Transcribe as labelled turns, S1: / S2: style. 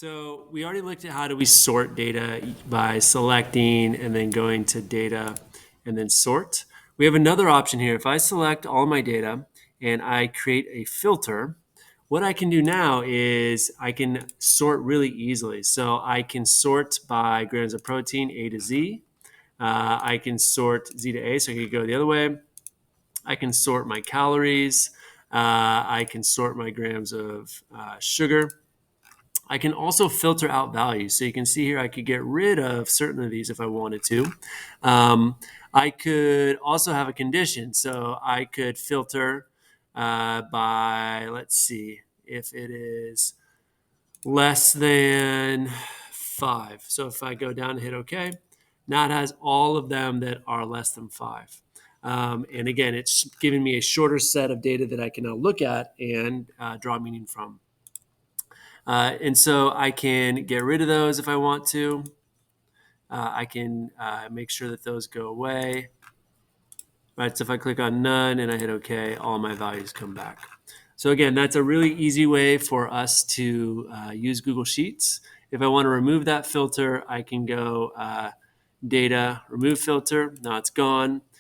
S1: So we already looked at how do we sort data by selecting and then going to data and then sort. We have another option here. If I select all my data and I create a filter, what I can do now is I can sort really easily. So I can sort by grams of protein, A to Z. I can sort Z to A, so I can go the other way. I can sort my calories. I can sort my grams of sugar. I can also filter out values. So you can see here, I could get rid of certain of these if I wanted to. Um, I could also have a condition. So I could filter by, let's see, if it is less than 5. So if I go down and hit OK, now it has all of them that are less than 5. And again, it's giving me a shorter set of data that I can now look at and draw meaning from. And so I can get rid of those if I want to. I can make sure that those go away. Right, so if I click on none and I hit OK, all my values come back. So again, that's a really easy way for us to use Google Sheets. If I want to remove that filter, I can go data, remove filter. Now it's gone.